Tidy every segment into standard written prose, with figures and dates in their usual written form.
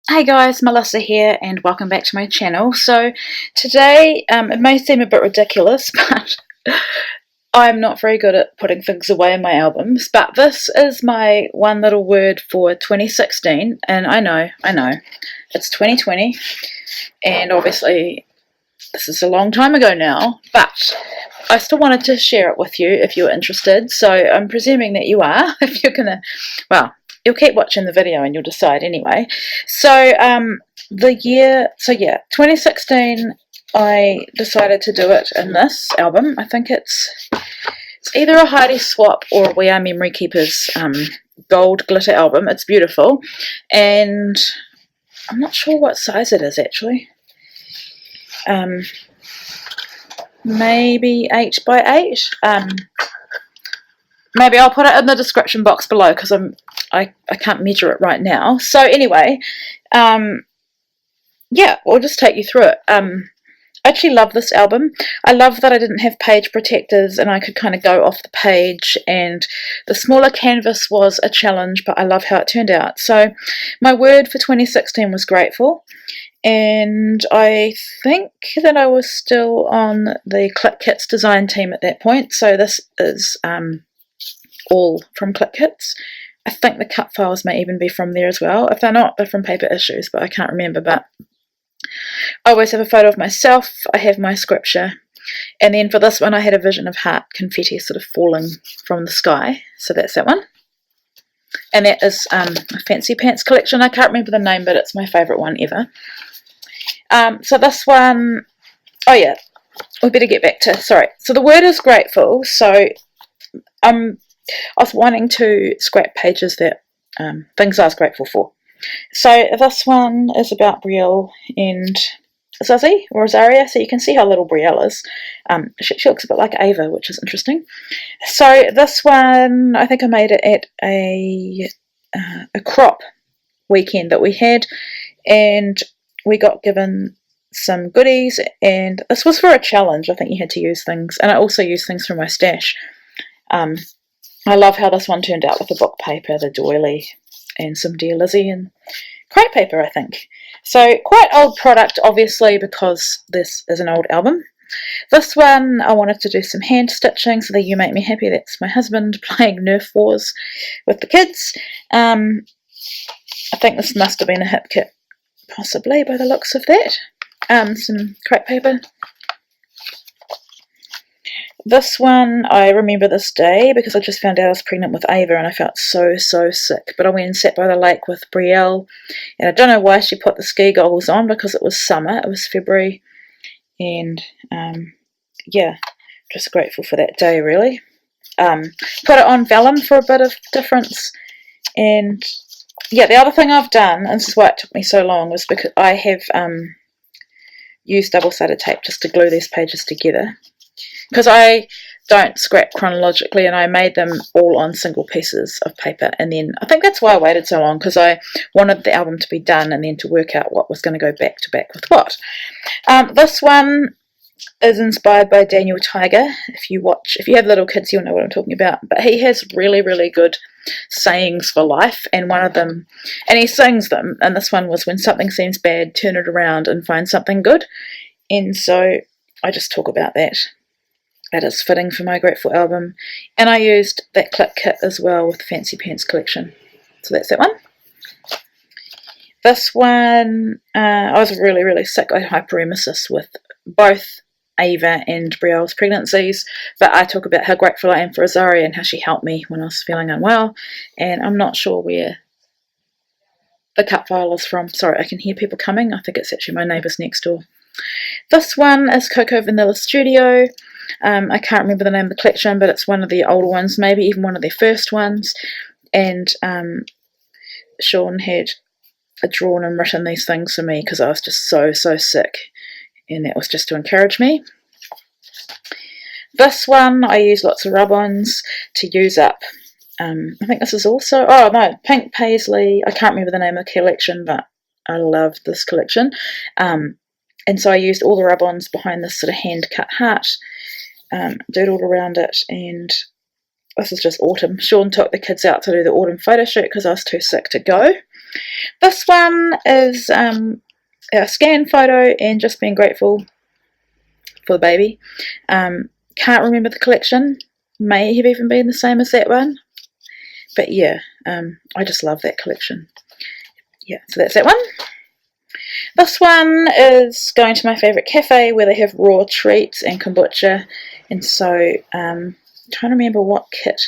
Hey guys, Melissa here and welcome back to my channel. So today, it may seem a bit ridiculous, but I'm not very good at putting things away in my albums, but this is my one little word for 2016, and I know, it's 2020, and obviously this is a long time ago now, but I still wanted to share it with you if you're interested, so I'm presuming that you are, if you're gonna, well, you'll keep watching the video and you'll decide anyway. So, 2016, I decided to do it in this album. I think it's either a Heidi Swapp or We Are Memory Keepers gold glitter album. It's beautiful, and I'm not sure what size it is actually. Maybe 8 by 8. Maybe I'll put it in the description box below because I can't measure it right now. So anyway, yeah, we'll just take you through it. I actually love this album. I love that I didn't have page protectors and I could kind of go off the page, and the smaller canvas was a challenge, but I love how it turned out. So my word for 2016 was grateful, and I think that I was still on the Click Kits design team at that point, so this is all from Click Kits. I think the cut files may even be from there as well. If they're not, they're from Paper Issues, but I can't remember. But I always have a photo of myself, I have my scripture, and then for this one I had a vision of heart confetti sort of falling from the sky, so that's that one. And that is a Fancy Pants collection. I can't remember the name, but it's my favourite one ever. So this one, oh yeah, we better get back to, sorry. So the word is grateful, so I was wanting to scrap pages that, things I was grateful for. So this one is about Brielle and Zazie, or Rosaria, so you can see how little Brielle is. She looks a bit like Ava, which is interesting. So this one, I think I made it at a crop weekend that we had, and we got given some goodies, and this was for a challenge. I think you had to use things, and I also used things from my stash. I love how this one turned out with the book paper, the doily, and some Dear Lizzie and crepe paper, I think. So quite old product, obviously, because this is an old album. This one, I wanted to do some hand stitching, so that You Make Me Happy, that's my husband playing Nerf Wars with the kids. I think this must have been a hip kit, possibly, by the looks of that. Some crepe paper. This one, I remember this day because I just found out I was pregnant with Ava and I felt so sick. But I went and sat by the lake with Brielle, and I don't know why she put the ski goggles on because it was summer, it was February, and yeah, just grateful for that day really. Put it on vellum for a bit of difference, and yeah, the other thing I've done, and this is why it took me so long, was because I have used double-sided tape just to glue these pages together. Because I don't scrap chronologically, and I made them all on single pieces of paper, and then I think that's why I waited so long, because I wanted the album to be done and then to work out what was going to go back to back with what. This one is inspired by Daniel Tiger. If you have little kids, you'll know what I'm talking about, but he has really good sayings for life, and one of them, and he sings them, and this one was, when something seems bad, turn it around and find something good. And so I just talk about that. That is fitting for my Grateful album. And I used that Click Kit as well with the Fancy Pants collection. So that's that one. This one, I was really sick. I had hyperemesis with both Ava and Brielle's pregnancies, but I talk about how grateful I am for Rosaria and how she helped me when I was feeling unwell. And I'm not sure where the cut file is from. Sorry, I can hear people coming. I think it's actually my neighbours next door. This one is Coco Vanilla Studio. I can't remember the name of the collection, but it's one of the older ones, maybe even one of their first ones. And Sean had drawn and written these things for me because I was just so sick, and that was just to encourage me. This one, I use lots of rub-ons to use up. I think this is also, oh no, Pink Paisley. I can't remember the name of the collection, but I love this collection. And so I used all the rub-ons behind this sort of hand-cut heart. Doodled around it, and this is just autumn. Sean took the kids out to do the autumn photo shoot because I was too sick to go. This one is a scan photo and just being grateful for the baby. Can't remember the collection. May have even been the same as that one. But yeah, I just love that collection. Yeah, so that's that one. This one is going to my favourite cafe where they have raw treats and kombucha. And so, trying to remember what kit.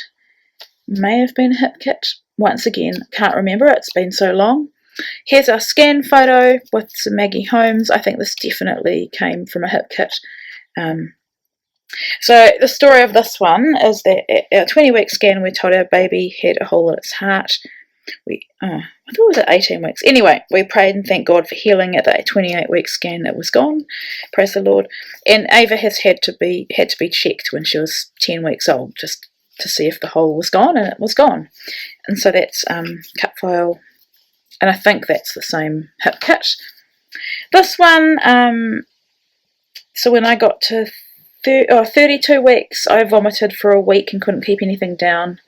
May have been a hip kit. Once again, can't remember, it's been so long. Here's our scan photo with some Maggie Holmes. I think this definitely came from a hip kit. So the story of this one is that at our 20-week scan we told our baby had a hole in its heart. I thought it was at 18 weeks. Anyway, we prayed and thanked God for healing. At the 28-week scan it was gone. Praise the Lord. And Ava has had to be checked when she was 10 weeks old just to see if the hole was gone, and it was gone. And so that's cut file, and I think that's the same hip kit. This one, so when I got to 32 weeks, I vomited for a week and couldn't keep anything down,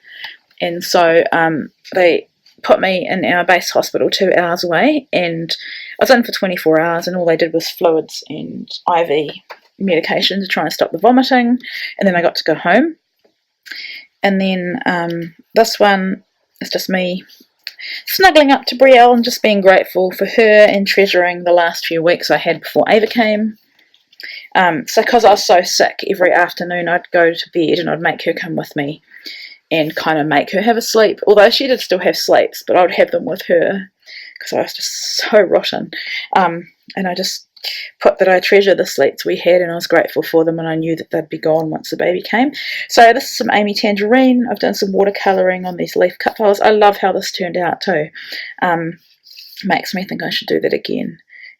and so they put me in our base hospital 2 hours away, and I was in for 24 hours, and all they did was fluids and IV medication to try and stop the vomiting, and then I got to go home. And then this one is just me snuggling up to Brielle and just being grateful for her and treasuring the last few weeks I had before Ava came. So because I was so sick, every afternoon I'd go to bed and I'd make her come with me and kind of make her have a sleep, although she did still have sleeps, but I would have them with her because I was just so rotten. And I just put that I treasure the sleeps we had, and I was grateful for them, and I knew that they'd be gone once the baby came. So this is some Amy Tangerine. I've done some watercolouring on these leaf cut files. I love how this turned out too. Makes me think I should do that again.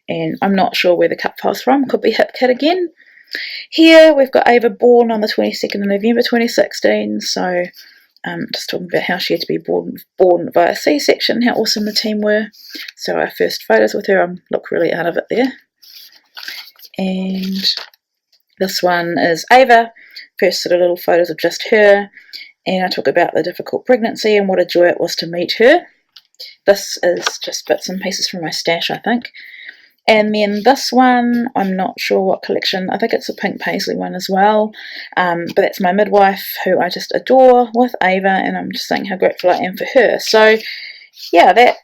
And I'm not sure where the cut file's from. Could be Hip Kit again. Here we've got Ava born on the 22nd of November 2016. So just talking about how she had to be born via C-section, how awesome the team were. So our first photos with her, I look really out of it there. And this one is Ava. First sort of little photos of just her, and I talk about the difficult pregnancy and what a joy it was to meet her. This is just bits and pieces from my stash, I think. And then this one, I'm not sure what collection, I think it's a pink paisley one as well, but that's my midwife, who I just adore, with Ava, and I'm just saying how grateful I am for her. So yeah, that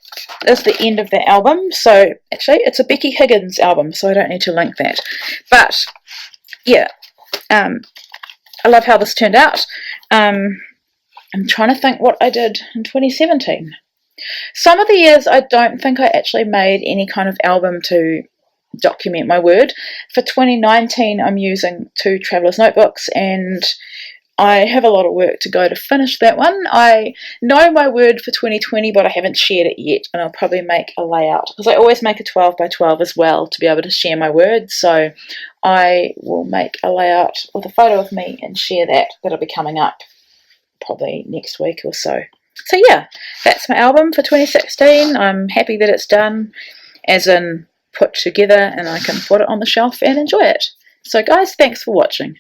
is the end of the album. So actually it's a Becky Higgins album, so I don't need to link that. But yeah, I love how this turned out. I'm trying to think what I did in 2017. Some of the years I don't think I actually made any kind of album to document my word. For 2019 I'm using 2 traveller's notebooks, and I have a lot of work to go to finish that one. I know my word for 2020, but I haven't shared it yet, and I'll probably make a layout, because I always make a 12 by 12 as well to be able to share my words. So I will make a layout with a photo of me and share that. That'll be coming up probably next week or so. So yeah, that's my album for 2016. I'm happy that it's done, as in put together, and I can put it on the shelf and enjoy it. So guys, thanks for watching.